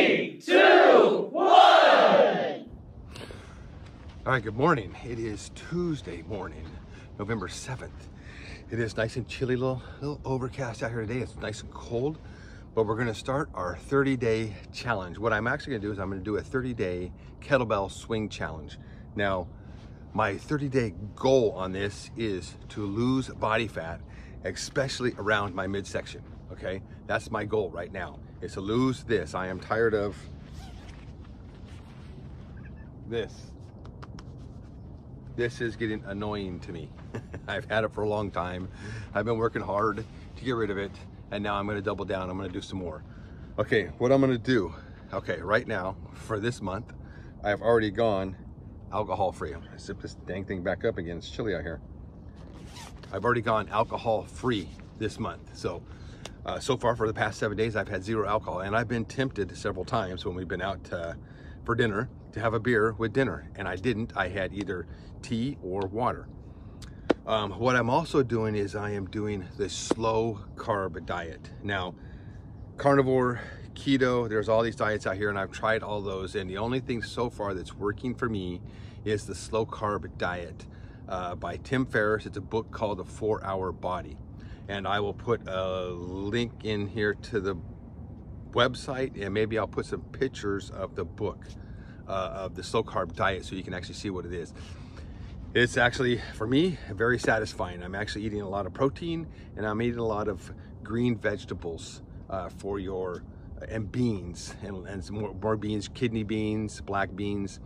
3, 2, 1. All right, good morning. It is Tuesday morning, November 7th. It is nice and chilly, little overcast out here today. It's nice and cold, but we're gonna start our 30-day challenge. What I'm actually gonna do is I'm gonna do a 30-day kettlebell swing challenge. Now, my 30-day goal on this is to lose body fat, especially around my midsection, okay? That's my goal right now, is to lose this. I am tired of this. This is getting annoying to me. I've had it for a long time. I've been working hard to get rid of it, and now I'm gonna double down. I'm gonna do some more. Okay, what I'm gonna do, okay, right now, for this month, I've already gone alcohol-free. I'm gonna zip this dang thing back up again. It's chilly out here. I've already gone alcohol-free this month. So, so far for the past 7 days, I've had 0 alcohol, and I've been tempted several times when we've been out for dinner to have a beer with dinner, and I didn't. I had either tea or water. What I'm also doing is I am doing the slow carb diet. Now, carnivore, keto, there's all these diets out here, and I've tried all those, and the only thing so far that's working for me is the slow carb diet by Tim Ferris. It's a book called The 4-Hour Body, and I will put a link in here to the website, and maybe I'll put some pictures of the book of the slow carb diet so you can actually see what it is. It's actually, for me, very satisfying. I'm actually eating a lot of protein, and I'm eating a lot of green vegetables and beans, and some more beans, kidney beans, black beans,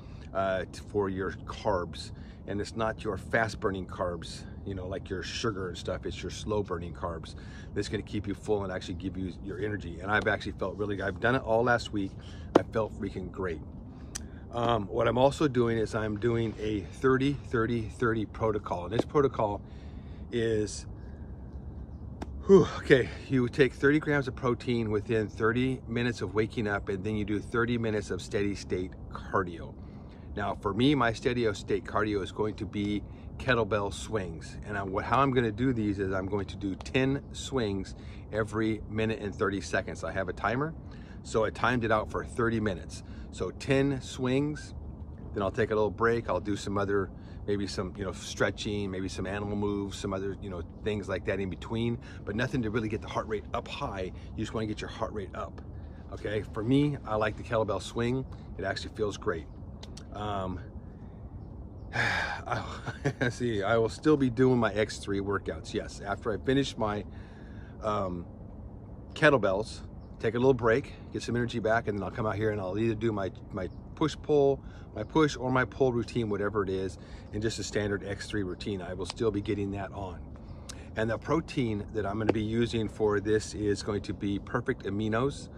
for your carbs. And it's not your fast burning carbs, you know, like your sugar and stuff. It's your slow burning carbs that's going to keep you full and actually give you your energy. And I've actually felt really good. I've done it all last week. I felt freaking great. What I'm also doing is I'm doing a 30-30-30 protocol. And this protocol is, okay, you take 30 grams of protein within 30 minutes of waking up, and then you do 30 minutes of steady state cardio. Now, for me, my steady state cardio is going to be kettlebell swings. And how I'm gonna do these is I'm going to do 10 swings every minute and 30 seconds. I have a timer, so I timed it out for 30 minutes. So 10 swings, then I'll take a little break. I'll do some other, maybe some, stretching, maybe some animal moves, some other, things like that in between, but nothing to really get the heart rate up high. You just wanna get your heart rate up, okay? For me, I like the kettlebell swing. It actually feels great. See, I will still be doing my X3 workouts, yes. After I finish my kettlebells, take a little break, get some energy back, and then I'll come out here and I'll either do my push-pull, my push or my pull routine, whatever it is, and just a standard X3 routine. I will still be getting that on. And the protein that I'm going to be using for this is going to be Perfect Aminos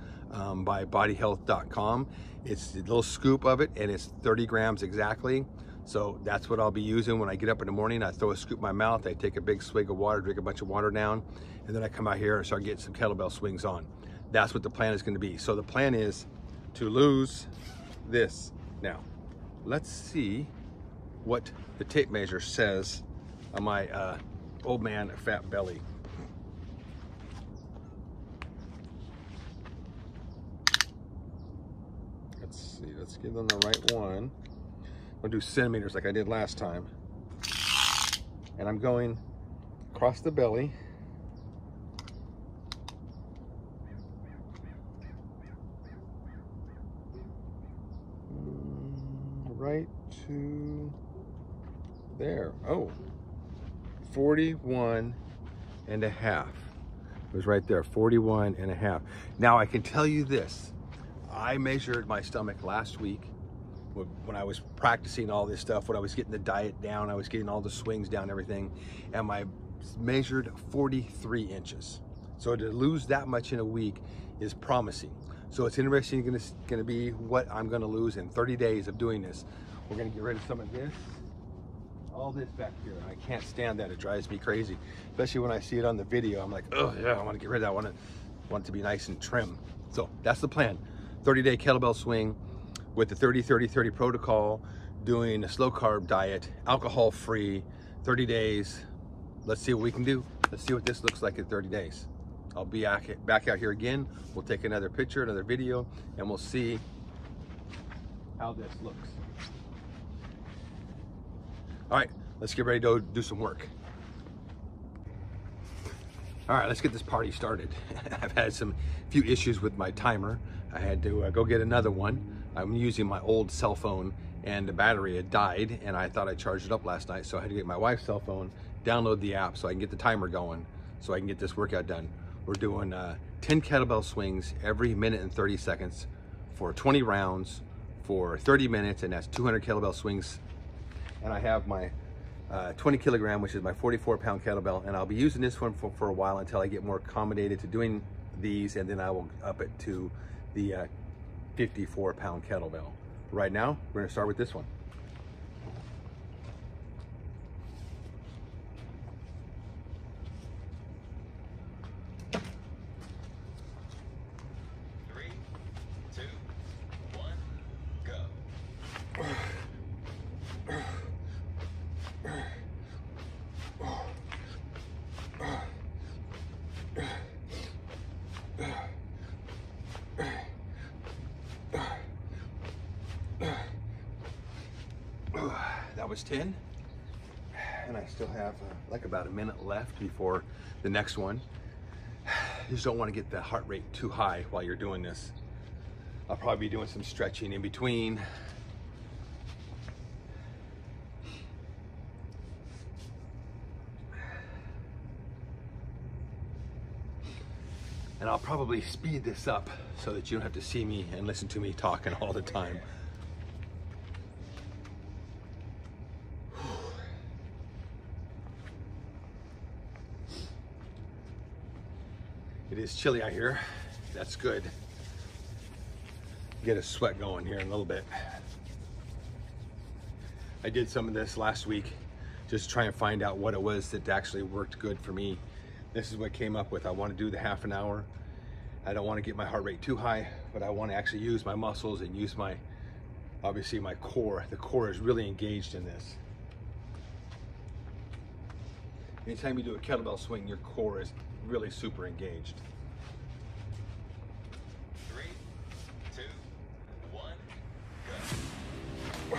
by bodyhealth.com. It's a little scoop of it, and it's 30 grams exactly. So that's what I'll be using when I get up in the morning. I throw a scoop in my mouth, I take a big swig of water, drink a bunch of water down, and then I come out here and start getting some kettlebell swings on. That's what the plan is going to be. So the plan is to lose this. Now, let's see what the tape measure says on my old man fat belly. Let's see, let's give them the right one. I'll do centimeters like I did last time. And I'm going across the belly. Right to there. Oh, 41 and a half. It was right there, 41 and a half. Now I can tell you this. I measured my stomach last week when I was practicing all this stuff, when I was getting the diet down, I was getting all the swings down, everything, and I measured 43 inches. So to lose that much in a week is promising. So it's interesting, going to be what I'm going to lose in 30 days of doing this. We're going to get rid of some of this, all this back here. I can't stand that. It drives me crazy, especially when I see it on the video. I'm like, oh yeah, I want to get rid of that. I want it to be nice and trim. So that's the plan. 30-day kettlebell swing with the 30-30-30 protocol, doing a slow carb diet, alcohol free, 30 days. Let's see what we can do. Let's see what this looks like in 30 days. I'll be back out here again. We'll take another picture, another video, and we'll see how this looks. All right, let's get ready to do some work. All right, let's get this party started. I've had few issues with my timer. I had to go get another one. I'm using my old cell phone and the battery had died, and I thought I charged it up last night, so I had to get my wife's cell phone, download the app so I can get the timer going, so I can get this workout done. We're doing 10 kettlebell swings every minute and 30 seconds for 20 rounds for 30 minutes, and that's 200 kettlebell swings. And I have my 20 kilogram, which is my 44-pound kettlebell, and I'll be using this one for a while until I get more accommodated to doing these, and then I will up it to the 54-pound kettlebell. Right now, we're gonna start with this one. That was 10, and I still have like about a minute left before the next one. You just don't want to get the heart rate too high while you're doing this. I'll probably be doing some stretching in between. And I'll probably speed this up so that you don't have to see me and listen to me talking all the time. It is chilly out here. That's good. Get a sweat going here in a little bit. I did some of this last week, just try and find out what it was that actually worked good for me. This is what I came up with. I want to do the half an hour. I don't want to get my heart rate too high, but I want to actually use my muscles and use obviously my core. The core is really engaged in this. Anytime you do a kettlebell swing, your core is really super engaged. 3, 2, 1, go.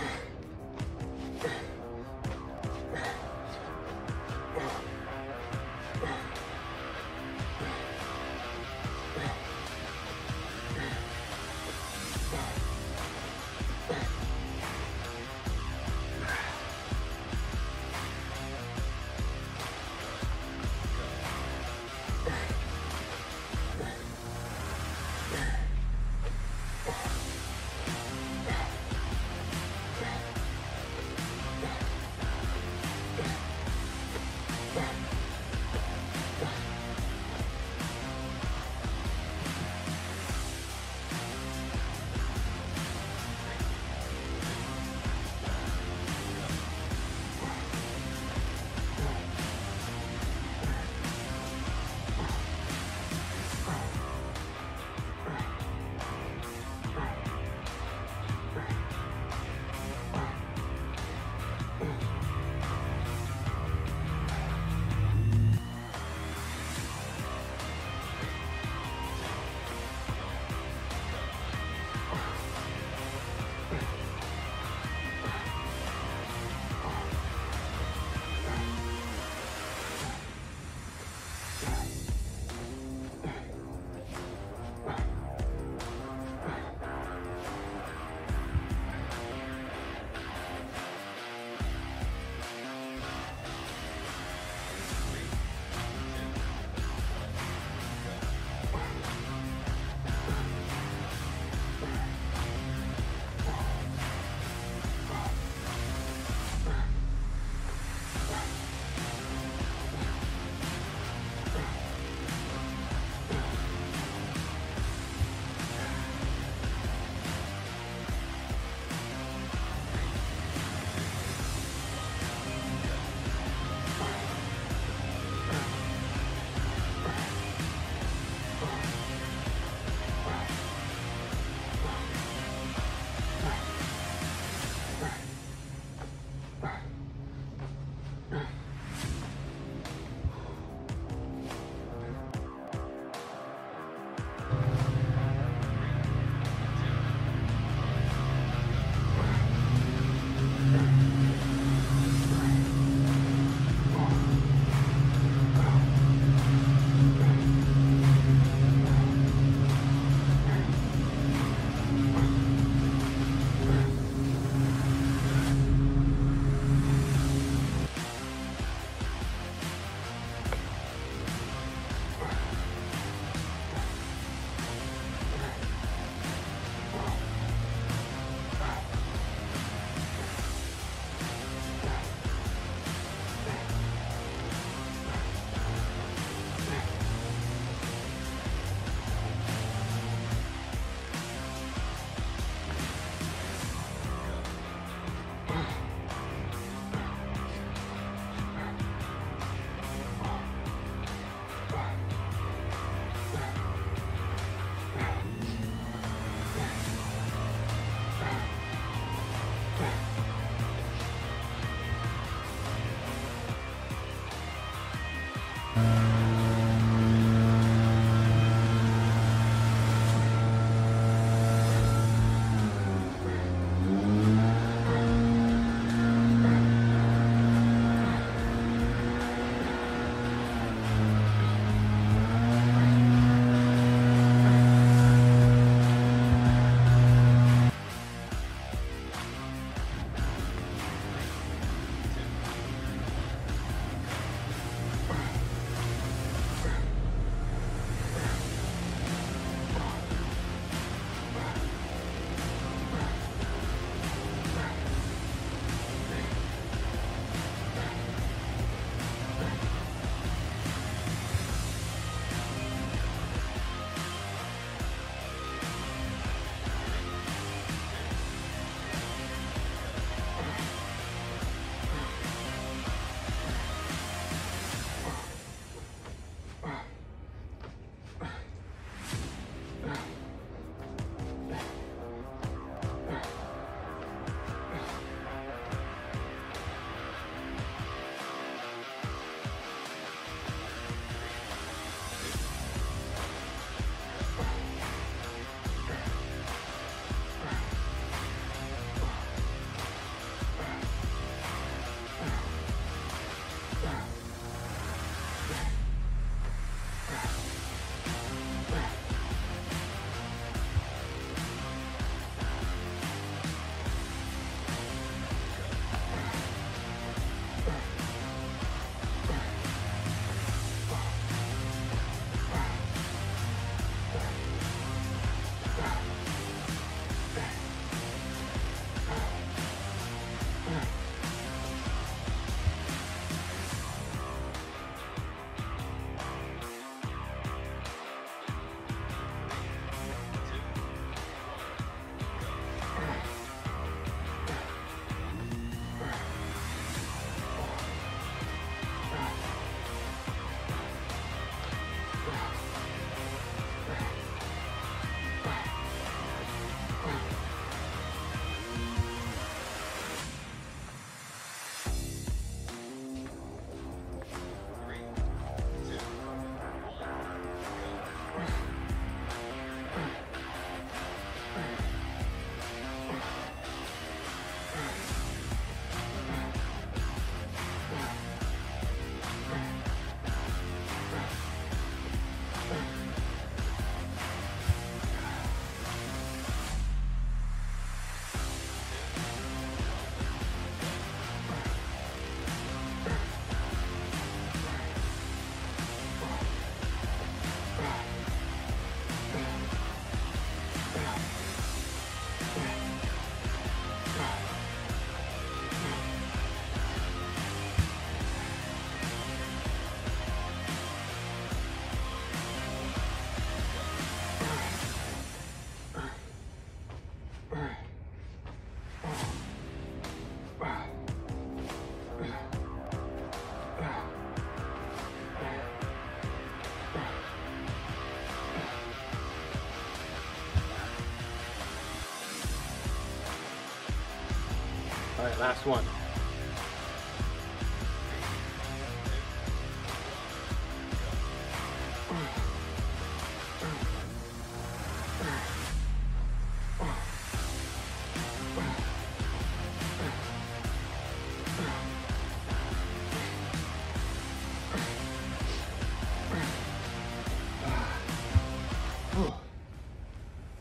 All right, last one.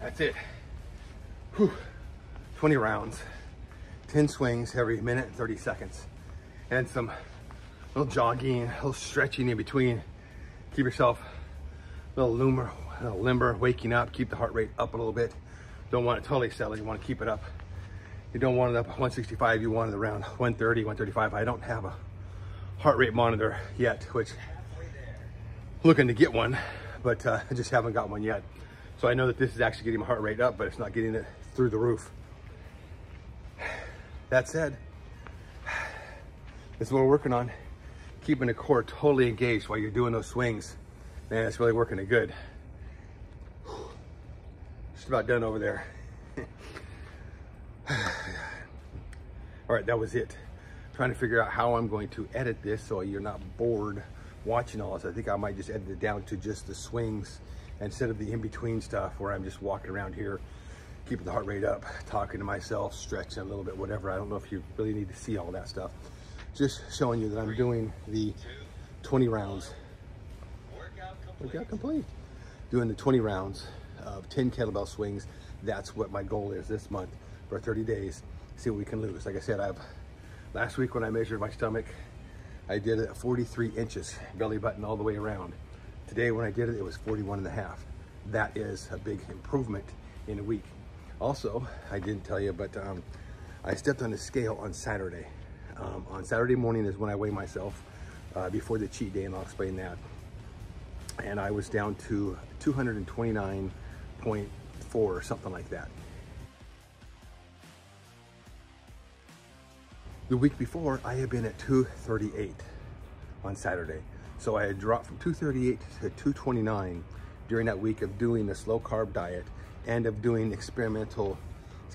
That's it. Whew. 20 rounds, 10 swings every minute and 30 seconds. And some little jogging, a little stretching in between. Keep yourself a little limber, waking up, keep the heart rate up a little bit. Don't want it totally settled, you want to keep it up. You don't want it up 165, you want it around 130, 135. I don't have a heart rate monitor yet, which looking to get one, but I just haven't got one yet. So I know that this is actually getting my heart rate up, but it's not getting it through the roof. That said, this is what we're working on. Keeping the core totally engaged while you're doing those swings. Man, it's really working it good. Just about done over there. All right, that was it. Trying to figure out how I'm going to edit this so you're not bored watching all this. I think I might just edit it down to just the swings instead of the in-between stuff where I'm just walking around here, keeping the heart rate up, talking to myself, stretching a little bit, whatever. I don't know if you really need to see all that stuff. Just showing you that I'm doing the 20 rounds. Workout complete. Doing the 20 rounds of 10 kettlebell swings. That's what my goal is this month for 30 days. See what we can lose. Like I said, last week when I measured my stomach, I did it at 43 inches, belly button all the way around. Today when I did it, it was 41.5. That is a big improvement in a week. Also, I didn't tell you, but I stepped on the scale on Saturday. On Saturday morning is when I weigh myself before the cheat day, and I'll explain that. And I was down to 229.4 or something like that. The week before, I had been at 238 on Saturday. So I had dropped from 238 to 229 during that week of doing the slow carb diet and of doing experimental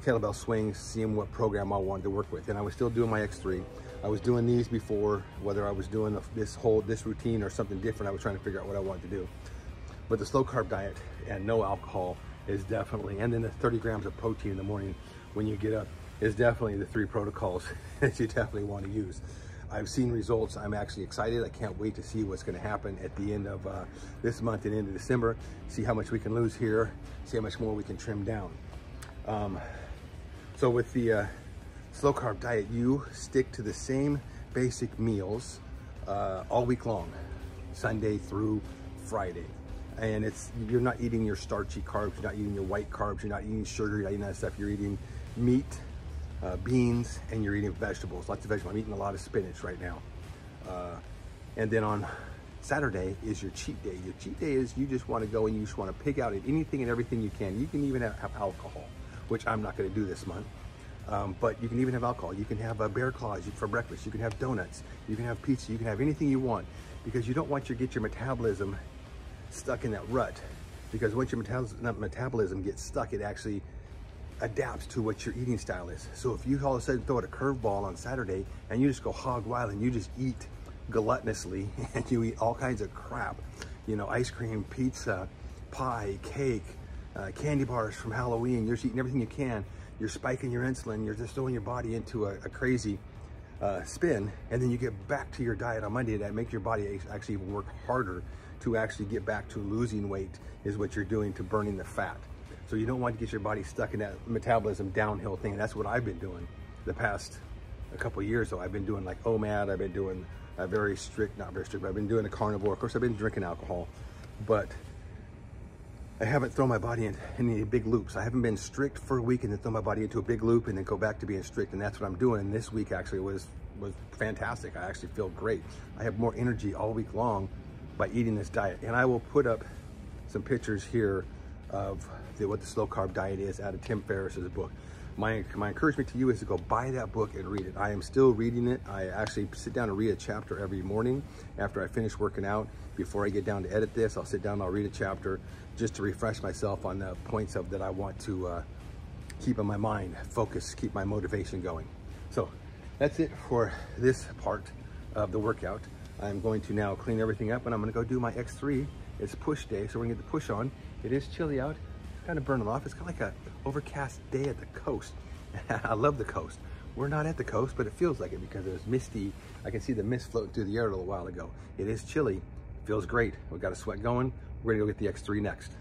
kettlebell swings, seeing what program I wanted to work with. And I was still doing my X3. I was doing these before, whether I was doing this routine or something different. I was trying to figure out what I wanted to do. But the slow carb diet and no alcohol is definitely, and then the 30 grams of protein in the morning when you get up is definitely the 3 protocols that you definitely want to use. I've seen results. I'm actually excited. I can't wait to see what's going to happen at the end of this month and into December. See how much we can lose here. See how much more we can trim down. So with the slow carb diet, you stick to the same basic meals all week long, Sunday through Friday. And you're not eating your starchy carbs, you're not eating your white carbs, you're not eating sugar, you're not eating that stuff. You're eating meat, beans, and you're eating vegetables, lots of vegetables. I'm eating a lot of spinach right now. And then on Saturday is your cheat day. Your cheat day is you just want to go and you just want to pig out at anything and everything you can. You can even have alcohol, which I'm not going to do this month. But you can even have alcohol. You can have bear claws for breakfast. You can have donuts. You can have pizza. You can have anything you want, because you don't want to get your metabolism stuck in that rut. Because once your metabolism gets stuck, it actually adapts to what your eating style is. So if you all of a sudden throw it a curveball on Saturday and you just go hog wild and you just eat gluttonously and you eat all kinds of crap, you know, ice cream, pizza, pie, cake, candy bars from Halloween, you're just eating everything you can, you're spiking your insulin, you're just throwing your body into a crazy spin, and then you get back to your diet on Monday. That makes your body actually even work harder to actually get back to losing weight, is what you're doing to burning the fat. So you don't want to get your body stuck in that metabolism downhill thing. And that's what I've been doing the past couple of years. So I've been doing like OMAD, I've been doing a very strict, not very strict, but I've been doing a carnivore. Of course, I've been drinking alcohol, but I haven't thrown my body in any big loops. I haven't been strict for a week and then throw my body into a big loop and then go back to being strict. And that's what I'm doing. And this week actually was fantastic. I actually feel great. I have more energy all week long by eating this diet. And I will put up some pictures here of what the slow carb diet is out of Tim Ferris's book. My encouragement to you is to go buy that book and read it. I am still reading it. I actually sit down and read a chapter every morning after I finish working out. Before I get down to edit this, I'll sit down and I'll read a chapter just to refresh myself on the points that I want to keep in my mind, focus, keep my motivation going. So that's it for this part of the workout. I'm going to now clean everything up and I'm gonna go do my X3. It's push day, so we're gonna get the push on. It is chilly out, it's kind of burning off. It's kind of like a overcast day at the coast. I love the coast. We're not at the coast, but it feels like it because it was misty. I can see the mist floating through the air a little while ago. It is chilly, feels great. We've got a sweat going. We're gonna go get the X3 next.